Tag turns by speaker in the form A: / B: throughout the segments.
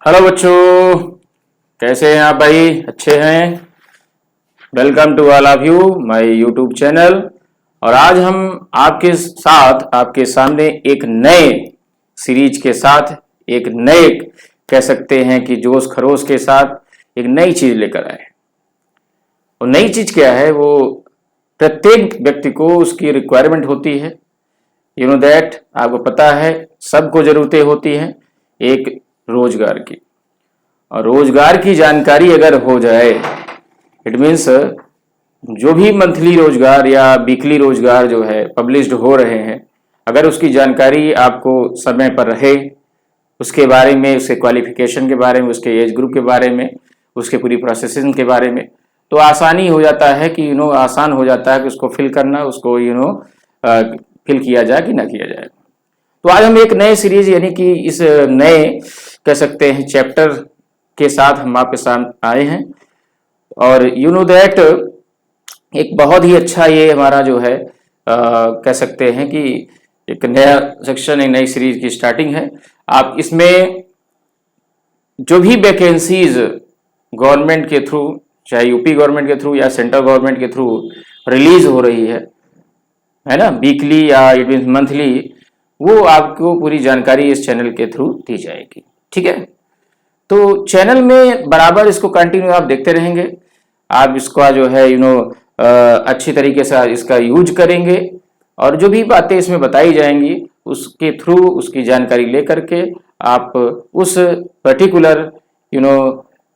A: Hello बच्चों, कैसे हैं आप भाई? अच्छे हैं? Welcome to all of you my YouTube channel. और आज हम आपके साथ आपके सामने एक नए सीरीज के साथ एक नए कह सकते हैं कि जोश खरोश के साथ एक नई चीज लेकर आए। और नई चीज क्या है? वो प्रत्येक व्यक्ति को उसकी रिक्वायरमेंट होती है। यू नो दैट, आपको पता है सबको जरूरतें होती हैं एक रोजगार की। और रोजगार की जानकारी अगर हो जाए, इट मीन्स जो भी मंथली रोजगार या वीकली रोजगार जो है पब्लिश्ड हो रहे हैं, अगर उसकी जानकारी आपको समय पर रहे, उसके बारे में, उसके क्वालिफिकेशन के बारे में, उसके एज ग्रुप के बारे में, उसके पूरी प्रोसेसिंग के बारे में, तो आसानी हो जाता है कि आसान हो जाता है कि उसको फिल करना, उसको फिल किया जाए कि ना किया जाए। तो आज हम एक नए सीरीज यानी कि इस नए कह सकते हैं चैप्टर के साथ हम आपके सामने आए हैं। और यू नो दैट एक बहुत ही अच्छा ये हमारा जो है कह सकते हैं कि एक नया सेक्शन, एक नई सीरीज की स्टार्टिंग है। आप इसमें जो भी वैकेंसीज गवर्नमेंट के थ्रू, चाहे यूपी गवर्नमेंट के थ्रू या सेंट्रल गवर्नमेंट के थ्रू रिलीज हो रही है ना, वीकली या इट मीन मंथली, वो आपको पूरी जानकारी इस चैनल के थ्रू दी जाएगी। ठीक है, तो चैनल में बराबर इसको कंटिन्यू आप देखते रहेंगे। आप इसका जो है अच्छी तरीके से इसका यूज करेंगे और जो भी बातें इसमें बताई जाएंगी उसके थ्रू उसकी जानकारी लेकर के आप उस पर्टिकुलर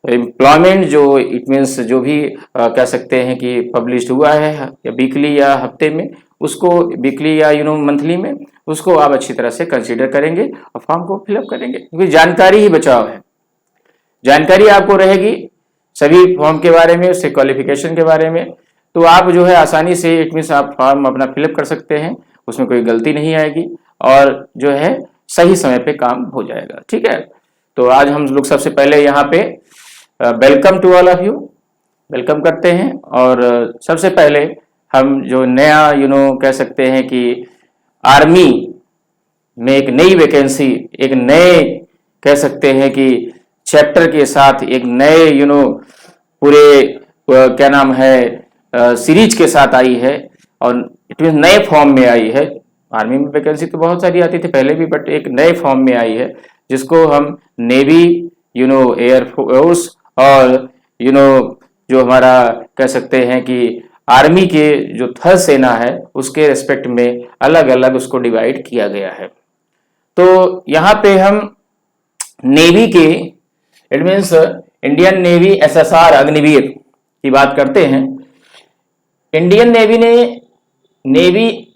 A: एम्प्लॉयमेंट जो इट मीन्स जो भी कह सकते हैं कि पब्लिश हुआ है या वीकली या हफ्ते में, उसको वीकली या मंथली में, उसको आप अच्छी तरह से कंसीडर करेंगे और फॉर्म को फिलअप करेंगे, क्योंकि जानकारी ही बचाव है। जानकारी आपको रहेगी सभी फॉर्म के बारे में, उससे क्वालिफिकेशन के बारे में, तो आप जो है आसानी से इट मीन्स आप फॉर्म अपना फिलअप कर सकते हैं, उसमें कोई गलती नहीं आएगी और जो है सही समय पे काम हो जाएगा। ठीक है, तो आज हम लोग सबसे पहले यहाँ पे welcome to all of you welcome करते हैं। और सबसे पहले हम जो नया कह सकते हैं कि आर्मी में एक नई वैकेंसी, एक नए कह सकते हैं कि चैप्टर के साथ एक नए पूरे क्या नाम है सीरीज के साथ आई है और इट मीन नए फॉर्म में आई है। आर्मी में वैकेंसी तो बहुत सारी आती थी पहले भी, बट एक नए फॉर्म में आई है जिसको हम नेवी, एयरफोर्स और जो हमारा कह सकते हैं कि आर्मी के जो थल सेना है उसके रेस्पेक्ट में अलग अलग उसको डिवाइड किया गया है। तो यहाँ पे हम नेवी के, it means Indian navy SSR Agniveer की बात करते हैं। इंडियन नेवी ने नेवी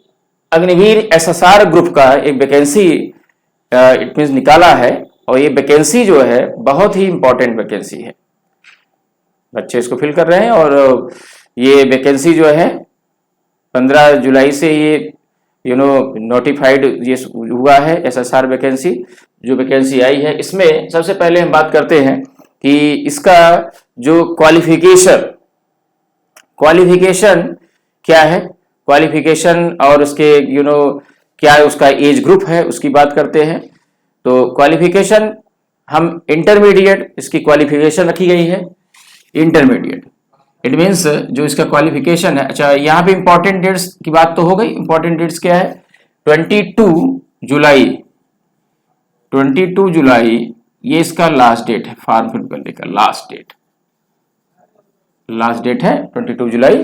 A: अग्निवीर एसएसआर ग्रुप का एक वैकेंसी इट मीन्स निकाला है और ये वैकेंसी जो है बहुत ही इंपॉर्टेंट वैकेंसी है। बच्चे इसको फिल कर रहे हैं और ये वैकेंसी जो है 15 जुलाई से ये नोटिफाइड ये हुआ है। एसएसआर वैकेंसी जो वैकेंसी आई है, इसमें सबसे पहले हम बात करते हैं कि इसका जो क्वालिफिकेशन क्या है, क्वालिफिकेशन और उसके क्या उसका एज ग्रुप है उसकी बात करते हैं। तो क्वालिफिकेशन हम इंटरमीडिएट, इसकी क्वालिफिकेशन रखी गई है इंटरमीडिएट। इट मीन्स जो इसका क्वालिफिकेशन है, अच्छा यहाँ पे इंपॉर्टेंट डेट्स की बात तो हो गई। इंपॉर्टेंट डेट्स क्या है? 22 जुलाई ये इसका लास्ट डेट है फॉर्म फिल करने का। लास्ट डेट है 22 जुलाई।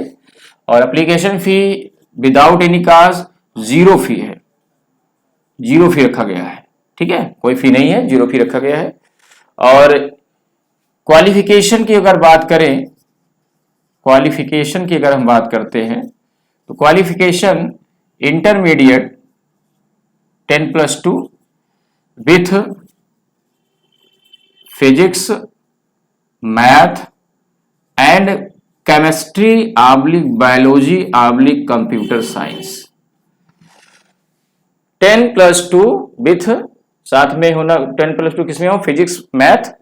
A: और application fee without any cost zero fee है, जीरो फी रखा गया है। ठीक है, कोई फी नहीं है, जीरो फी रखा गया है। और क्वालिफिकेशन की अगर बात करें, क्वालिफिकेशन की अगर हम बात करते हैं तो qualification intermediate 10+2 with physics, math and chemistry / biology / computer science. 10+2 with साथ में होना, 10+2 किसमें हो? फिजिक्स, मैथ,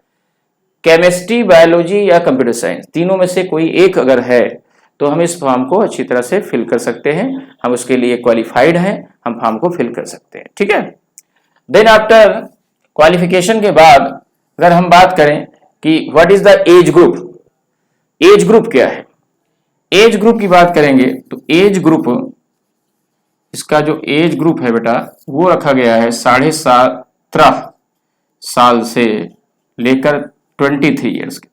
A: केमिस्ट्री, बायोलॉजी या कंप्यूटर साइंस, तीनों में से कोई एक अगर है तो हम इस फॉर्म को अच्छी तरह से फिल कर सकते हैं। हम उसके लिए क्वालिफाइड हैं, हम फॉर्म को फिल कर सकते हैं। ठीक है, देन आफ्टर क्वालिफिकेशन के बाद अगर हम बात करें कि what is the age group, age group क्या है, एज ग्रुप की बात करेंगे तो एज ग्रुप, इसका जो एज ग्रुप है बेटा वो रखा गया है 17.5 साल से लेकर 23 ईयर्स के,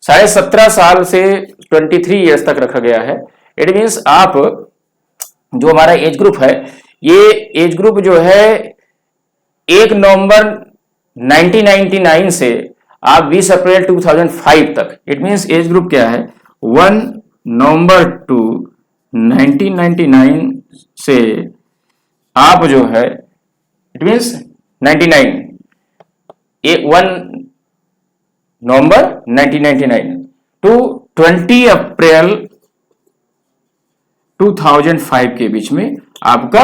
A: 17.5 साल से 23 ईयर्स तक रखा गया है। इट मीन्स आप जो हमारा एज ग्रुप है, ये एज ग्रुप जो है 1 नवंबर 1999 से आप 20 अप्रैल 2005 तक, इट मीन्स एज ग्रुप क्या है 1 नवंबर टू 1999 से आप जो है इट मीन्स 99 1 नवंबर 1999 टू 20 अप्रैल 2005 के बीच में आपका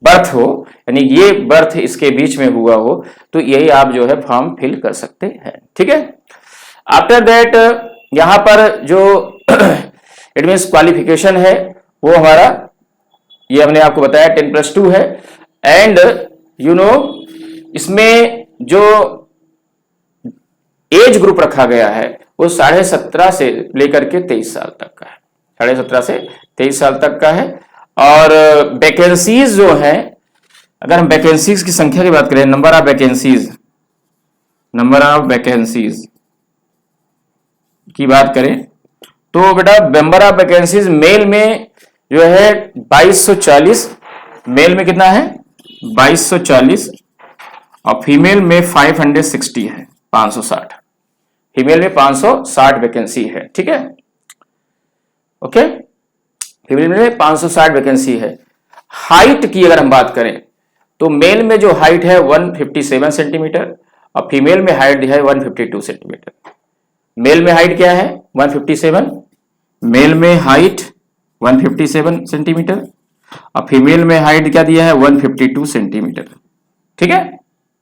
A: बर्थ हो, यानी ये बर्थ इसके बीच में हुआ हो, तो यही आप जो है फॉर्म फिल कर सकते हैं। ठीक है, आफ्टर दैट यहां पर जो इट मीन्स क्वालिफिकेशन है वो हमारा, ये हमने आपको बताया 10+2 है। एंड यू नो इसमें जो एज ग्रुप रखा गया है वो 17.5 से लेकर के 23 साल तक का है, 17.5 से 23 साल तक का है। और वैकेंसीज जो है, अगर हम वैकेंसीज की संख्या की बात करें, नंबर ऑफ वैकेंसीज की बात करें तो बेटा नंबर ऑफ वैकेंसीज मेल में जो है 2240, मेल में कितना है 2240 और फीमेल में 560 है, 560, फीमेल में 560 वैकेंसी है। ठीक है, ओके, फीमेल में 560 वैकेंसी है। हाइट की अगर हम बात करें तो मेल में जो हाइट है 157 सेंटीमीटर और फीमेल में हाइट है 152 सेंटीमीटर। मेल में हाइट क्या है 157, मेल में हाइट 157 सेंटीमीटर और फीमेल में हाइट क्या दिया है 152 सेंटीमीटर। ठीक है,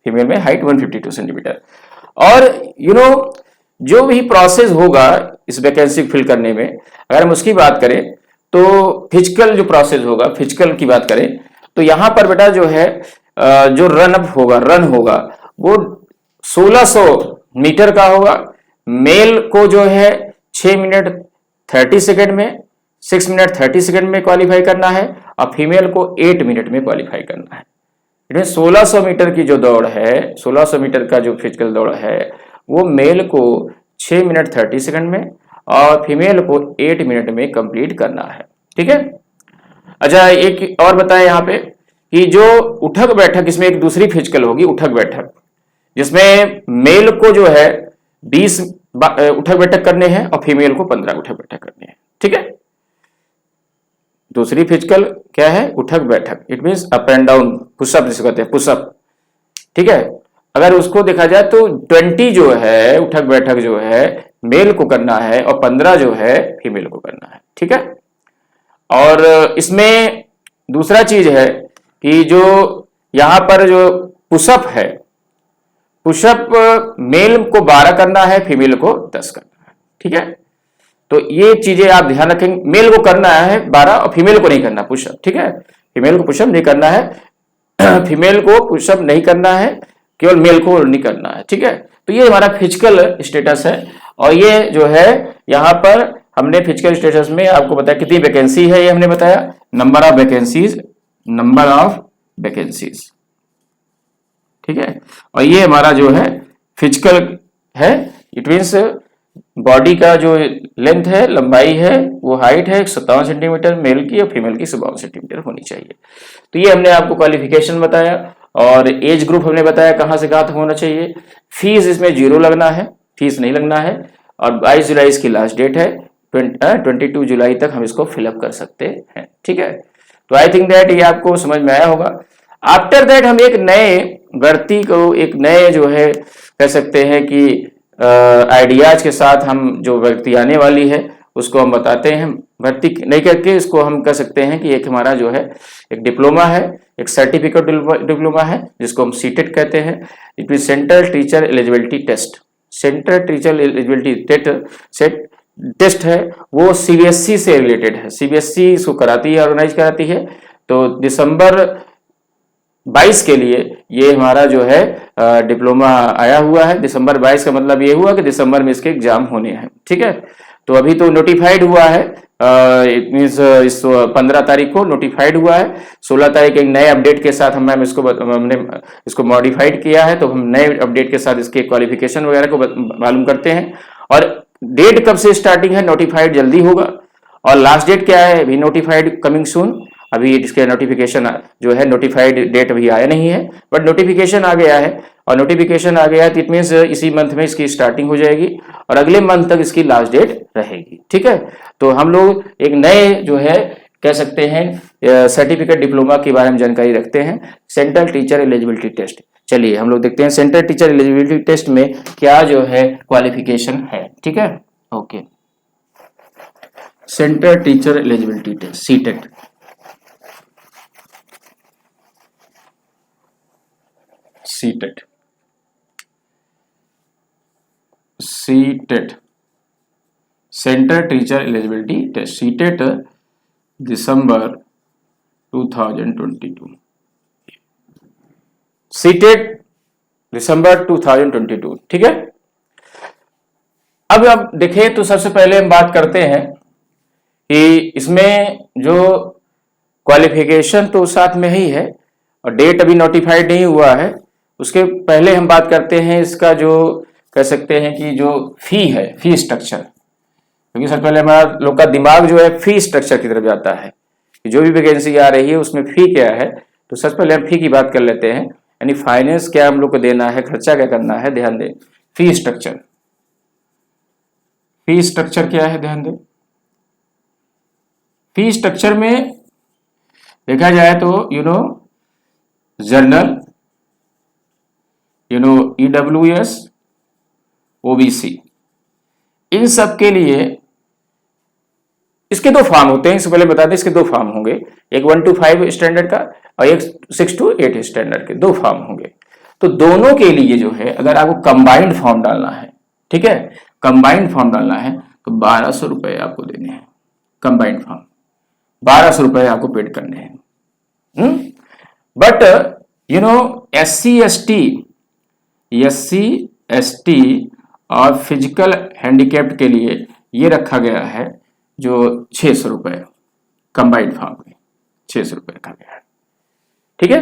A: फीमेल में हाइट 152 सेंटीमीटर। और यू नो जो भी प्रोसेस होगा इस वैकेंसी फिल करने में, अगर हम उसकी बात करें तो फिजिकल जो प्रोसेस होगा, फिजिकल की बात करें तो यहां पर बेटा जो है जो रन होगा वो 1600 मीटर का होगा। मेल को जो है 6 मिनट 30 सेकेंड में, 6 मिनट 30 सेकेंड में क्वालिफाई करना है और फीमेल को 8 मिनट में क्वालिफाई करना है। 1600 मीटर की जो दौड़ है, 1600 मीटर का जो फिजिकल दौड़ है वो मेल को 6 मिनट 30 सेकेंड में और फीमेल को 8 मिनट में कंप्लीट करना है। ठीक है, अच्छा एक और बताएं यहाँ पे कि जो उठक बैठक, इसमें एक दूसरी फिजिकल होगी उठक बैठक, जिसमें मेल को जो है 20 उठक बैठक करने हैं और फीमेल को 15 उठक बैठक करने हैं। ठीक है, दूसरी फिजिकल क्या है उठक बैठक, it means up and down, pushup जिसे कहते हैं पुशअप। ठीक है, अगर उसको देखा जाए तो 20 जो है उठक बैठक जो है मेल को करना है और 15 जो है फीमेल को करना है। ठीक है, और इसमें दूसरा चीज है कि जो यहां पर जो पुशअप है, पुशअप मेल को 12 करना है, फीमेल को 10 करना है। ठीक है, तो ये चीजें आप ध्यान रखेंगे, मेल को करना है 12 और फीमेल को नहीं करना पुशअप। ठीक है, फीमेल को पुशअप नहीं करना है, फीमेल को पुशअप नहीं करना है, केवल मेल को नहीं करना है। ठीक है, तो ये हमारा फिजिकल स्टेटस है। और ये जो है यहाँ पर हमने फिजिकल स्टेटस में आपको बताया कितनी वैकेंसी है, ये हमने बताया नंबर ऑफ वैकेंसीज। ठीक है, और ये हमारा जो है फिजिकल है, इट मीन्स बॉडी का जो लेंथ है, लंबाई है, वो हाइट है 57 सेंटीमीटर मेल की और फीमेल की 52 सेंटीमीटर होनी चाहिए। तो ये हमने आपको क्वालिफिकेशन बताया और एज ग्रुप हमने बताया कहाँ से कहाँ तक होना चाहिए। फीस इसमें 0 लगना है, फीस नहीं लगना है। और 22 जुलाई इसकी लास्ट डेट है, 22 जुलाई तक हम इसको फिलअप कर सकते हैं। ठीक है, तो आई थिंक दैट ये आपको समझ में आया होगा। आफ्टर दैट हम एक नए भर्ती को, एक नए जो है कह सकते हैं कि आइडियाज के साथ हम जो भर्ती आने वाली है उसको हम बताते हैं। भर्ती नहीं करके इसको हम कह सकते हैं कि एक हमारा जो है एक डिप्लोमा है, एक सर्टिफिकेट डिप्लोमा है जिसको हम सीटेट कहते हैं। It mean central teacher eligibility test, central teacher eligibility test है, वो सीबीएसई से रिलेटेड है। सीबीएसई इसको कराती है, ऑर्गेनाइज कराती है। तो दिसंबर 22 के लिए ये हमारा जो है डिप्लोमा आया हुआ है। दिसंबर 22 का मतलब ये हुआ कि दिसंबर में इसके एग्जाम होने हैं, ठीक है। तो अभी तो नोटिफाइड हुआ है, इट मीन्स इस 15 तारीख को नोटिफाइड हुआ है। 16 तारीख एक नए अपडेट के साथ हमने इसको मॉडिफाइड किया है, तो हम नए अपडेट के साथ इसके क्वालिफिकेशन वगैरह को मालूम करते हैं। और डेट कब से स्टार्टिंग है, नोटिफाइड जल्दी होगा। और लास्ट डेट क्या है, अभी नोटिफाइड कमिंग सून। अभी इसके नोटिफिकेशन जो है, नोटिफाइड डेट अभी आया नहीं है, बट नोटिफिकेशन आ गया है। और नोटिफिकेशन आ गया है तो इट मीन्स इसी मंथ में इसकी स्टार्टिंग हो जाएगी और अगले मंथ तक इसकी लास्ट डेट रहेगी, ठीक है। तो हम लोग एक नए जो है कह सकते हैं सर्टिफिकेट डिप्लोमा के बारे में जानकारी रखते हैं, सेंट्रल टीचर एलिजिबिलिटी टेस्ट। चलिए हम लोग देखते हैं सेंट्रल टीचर एलिजिबिलिटी टेस्ट में क्या जो है क्वालिफिकेशन है, ठीक है। Okay, central teacher eligibility test CTET. CTET central teacher eligibility test, CTET दिसंबर 2022। सीटेट दिसंबर 2022, ठीक है। अब आप देखें तो सबसे पहले हम बात करते हैं कि इसमें जो क्वालिफिकेशन तो साथ में ही है और डेट अभी नोटिफाइड नहीं हुआ है। उसके पहले हम बात करते हैं इसका जो कह सकते हैं कि जो फी है, फी स्ट्रक्चर, क्योंकि सबसे पहले हमारा लोग का दिमाग जो है फी स्ट्रक्चर की तरफ जाता है कि जो भी वैकेंसी आ रही है उसमें फी क्या है। तो सबसे पहले हम फी की बात कर लेते हैं, यानी फाइनेंस क्या हम लोग को देना है, खर्चा क्या करना है, ध्यान दें। फी स्ट्रक्चर, फी स्ट्रक्चर क्या है, ध्यान दें। फी स्ट्रक्चर में देखा जाए तो जर्नल, ईडब्ल्यूएस, ओबीसी, इन सब के लिए इसके दो फॉर्म होते हैं। इससे पहले बता दें इसके दो फॉर्म होंगे, एक 1 to 5 स्टैंडर्ड का और एक 6 to 8 स्टैंडर्ड के, दो फॉर्म होंगे। तो दोनों के लिए जो है अगर आपको कंबाइंड फॉर्म डालना है, ठीक है, कंबाइंड फॉर्म डालना है तो 1200 रुपए आपको देने हैं। कंबाइंड फॉर्म 1200 रुपए आपको पेड करने हैं। बट SC ST और फिजिकल हैंडीकैप्ड के लिए ये रखा गया है जो 600 रुपए कंबाइंड फॉर्म में 600 रुपए रखा गया है, ठीक है।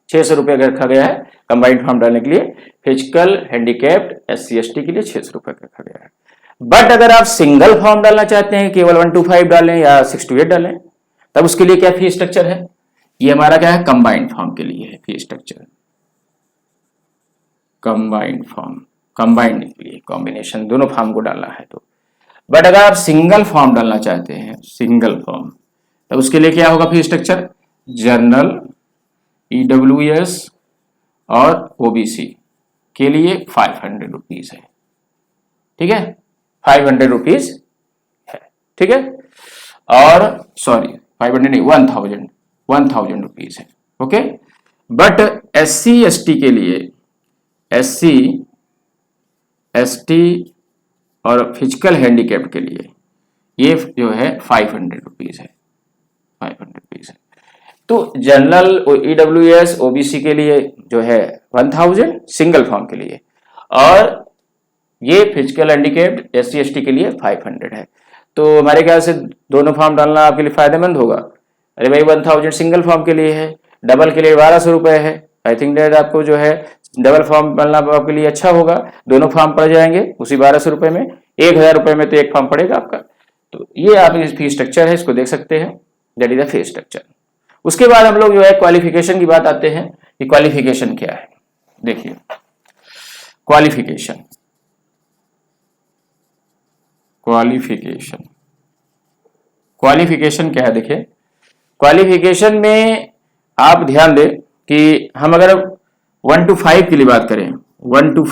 A: 600 रुपए रखा गया है कंबाइंड फॉर्म डालने के लिए। फिजिकल हैंडीकैप्ड SC ST के लिए 600 रुपए रखा गया है। बट अगर आप सिंगल फॉर्म डालना चाहते हैं, केवल 1 to 5 डालें या 6 to 8 डालें, तब उसके लिए क्या फी स्ट्रक्चर है, ये हमारा क्या है, कंबाइंड फॉर्म के लिए है fee structure. Combined form, combined के लिए कॉम्बिनेशन दोनों फॉर्म को डालना है तो। बट अगर आप सिंगल फॉर्म डालना चाहते हैं, सिंगल फॉर्म, तब उसके लिए क्या होगा फी स्ट्रक्चर, जर्नल, ईडब्ल्यूएस और ओबीसी के लिए 500 रुपीज है, ठीक है, 500 रुपीज है, ठीक है। और सॉरी 500 नहीं, 1000 रुपीज है, ओके। बट SC ST के लिए, SC ST और फिजिकल हैंडीकैप्ड के लिए ये जो है 500 रुपीज है, 500 रुपीज है। तो जनरल, ईडब्ल्यूएस, ओबीसी के लिए जो है 1000 सिंगल फॉर्म के लिए, और ये फिजिकल हैंडीकैप्ड SC ST के लिए 500 है। तो हमारे ख्याल से दोनों फॉर्म डालना आपके लिए फायदेमंद होगा। अरे भाई 1000 सिंगल फॉर्म के लिए है, डबल के लिए 1200 रुपए है। आई थिंक डेट आपको जो है डबल फॉर्म डालना आपके लिए अच्छा होगा। दोनों फॉर्म पड़ जाएंगे उसी 1200 रुपए में, 1000 रुपए में तो एक फॉर्म पड़ेगा आपका। तो ये आप फी स्ट्रक्चर है, इसको देख सकते हैं, that is the fee structure. उसके बाद हम लोग जो है क्वालिफिकेशन की बात आते हैं कि क्वालिफिकेशन क्या है। देखिए क्वालिफिकेशन, क्वालिफिकेशन क्या है, देखिए क्वालिफिकेशन में आप ध्यान दें कि हम अगर 1 to 5 के लिए बात करें, 1 to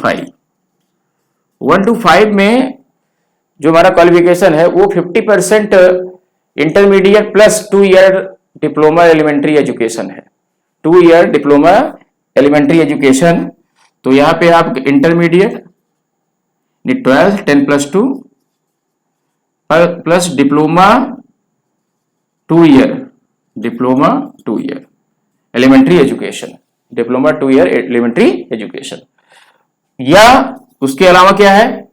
A: 5 में जो हमारा क्वालिफिकेशन है वो 50% intermediate plus 2 year diploma elementary education है। 2 ईयर डिप्लोमा एलिमेंट्री एजुकेशन, तो यहाँ पे आप intermediate 12 10 plus 2 plus diploma 2 year, diploma 2 year, elementary education, diploma 2 year elementary education. या उसके अलावा क्या है,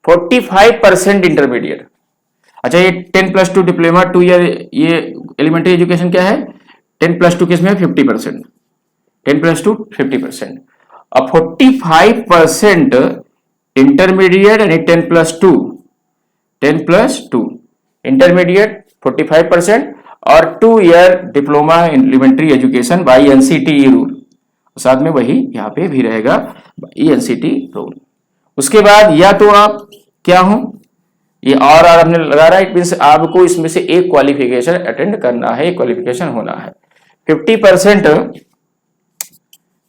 A: 45% इंटरमीडिएट। अच्छा, ये 10+2 डिप्लोमा 2 ईयर ये एलिमेंट्री एजुकेशन क्या है, 10+2 किसमें 50%, 10+2 50%। अब 45% इंटरमीडिएट यानी 10+2 इंटरमीडिएट 45% और 2 year diploma elementary education by NCTE rule, साथ में वही यहाँ पे भी रहेगा बाई एनसीटीई रूल। उसके बाद या तो आप क्या हो, ये और आपने लगा रहा है, इट मींस आपको इसमें से एक क्वालिफिकेशन अटेंड करना है, एक क्वालिफिकेशन होना है।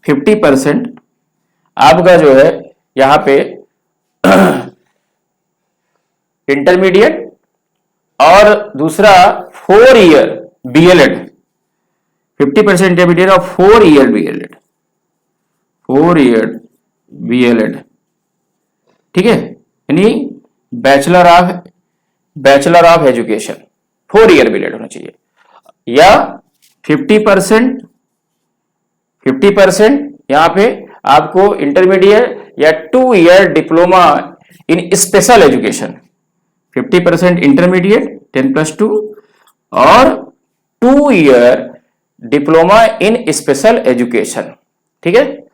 A: 50% आपका जो है यहाँ पे इंटरमीडिएट और दूसरा 4 ईयर बीएलएड, 50% इंटरमीडिएट और 4 ईयर बीएलएड, 4 ईयर बीएलएड, ठीक है, यानी bachelor of education 4 year B.El.Ed होना चाहिए। या 50% यहां पे आपको इंटरमीडिएट या 2 year diploma in special education, 50% intermediate 10+2 और 2 year diploma in special education, ठीक है।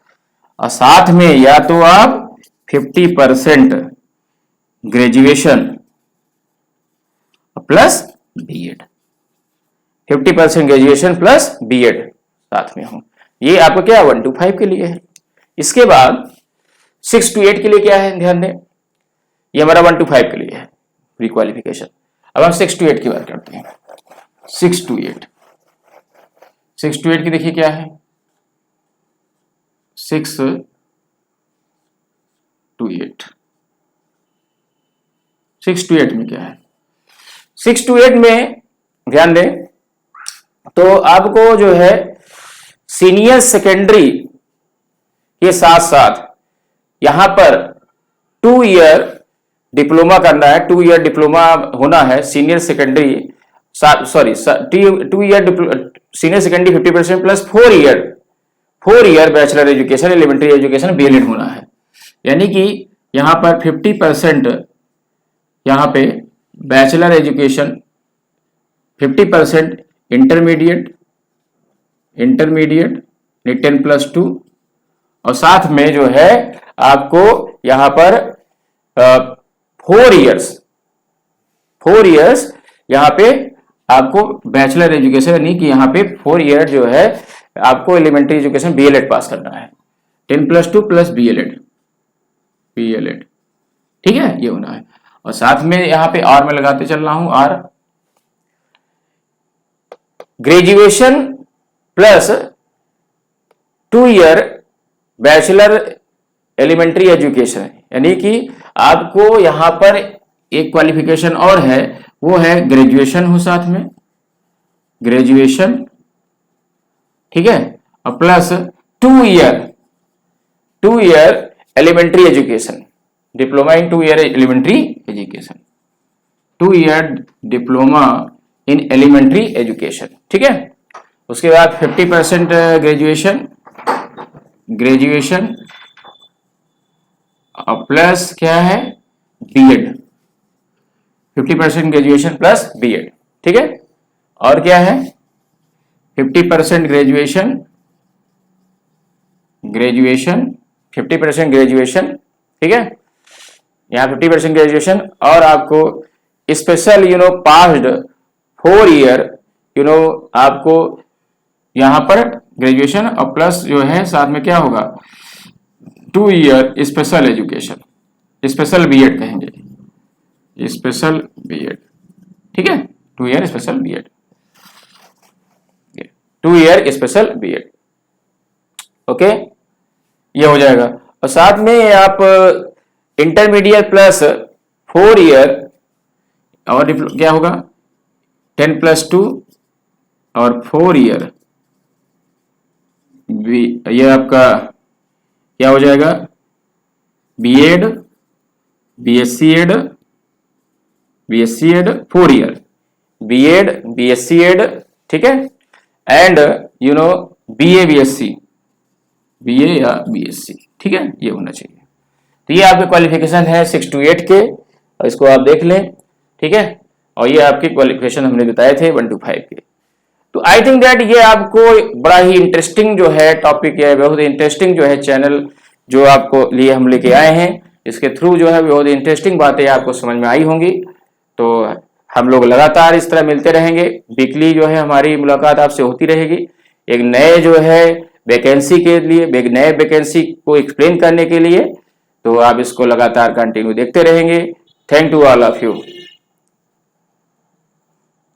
A: और साथ में या तो आप 50% graduation plus BEd, 50% graduation plus BEd साथ में हो। ये आपको क्या 1 to 5 के लिए है। इसके बाद 6 to 8 के लिए क्या है, ध्यान दें, ये हमारा 1 to 5 के लिए है प्री क्वालिफिकेशन। अब हम 6 to 8 की बात करते हैं। 6 to 8 की देखिए क्या है, 6 to 8 में क्या है, 6 to 8 में ध्यान दें तो आपको जो है सीनियर सेकेंडरी के साथ साथ यहां पर 2 ईयर डिप्लोमा करना है, 2 ईयर डिप्लोमा होना है senior secondary, 2 year senior secondary 50% plus 4 year bachelor education elementary education BElEd होना है। यानी कि यहां पर 50% यहां पे बैचलर एजुकेशन, 50% इंटरमीडिएट 10+2 और साथ में जो है आपको यहां पर 4 इयर्स यहां पे आपको बैचलर एजुकेशन, यानी कि यहां पे 4 ईयर जो है आपको एलिमेंट्री एजुकेशन बीएलएड पास करना है, 10+2 प्लस बीएलएड, ठीक है, ये होना है। और साथ में यहां पे और मैं लगाते चल रहा हूं और graduation plus 2 year bachelor elementary education, यानी कि आपको यहां पर एक क्वालिफिकेशन और है, वो है ग्रेजुएशन हो साथ में, ग्रेजुएशन, ठीक है, और plus 2 year elementary education, diploma in 2 year elementary education, 2 year diploma in elementary education, ठीक है। उसके बाद 50% ग्रेजुएशन और प्लस क्या है बीएड, 50% ग्रेजुएशन प्लस बीएड, ठीक है। और क्या है 50% ग्रेजुएशन 50% ग्रेजुएशन, ठीक है, यहाँ 50% ग्रेजुएशन और आपको स्पेशल पास्ड 4 ईयर आपको यहां पर ग्रेजुएशन और प्लस जो है साथ में क्या होगा 2 year special education, special BEd कहेंगे, स्पेशल बीएड, ठीक है, 2 year special BEd, 2 year special BEd, okay, ये हो जाएगा। और साथ में आप इंटरमीडिएट प्लस 4 ईयर और क्या होगा 10+2 और 4 ईयर, ये आपका क्या हो जाएगा BEd, BSc Ed 4 year, BEd BSc Ed, ठीक है, and you know BA BSc, BA या BSc, ठीक है, ये होना चाहिए। तो ये आपके क्वालिफिकेशन है 6 to 8 के, और इसको आप देख लें, ठीक है। और ये आपके क्वालिफिकेशन हमने बताए थे 1 to 5 के। तो आई थिंक दैट ये आपको बड़ा ही इंटरेस्टिंग जो है टॉपिक है, बहुत इंटरेस्टिंग जो है चैनल जो आपको लिए हम लेके आए हैं, इसके थ्रू जो है बहुत इंटरेस्टिंग बातें आपको समझ में आई होंगी। तो हम लोग लगातार इस तरह मिलते रहेंगे, वीकली जो है हमारी मुलाकात आपसे होती रहेगी, एक नए जो है वैकेंसी के लिए, एक नए वैकेंसी को एक्सप्लेन करने के लिए। तो आप इसको लगातार कंटिन्यू देखते रहेंगे। Thank you all of you.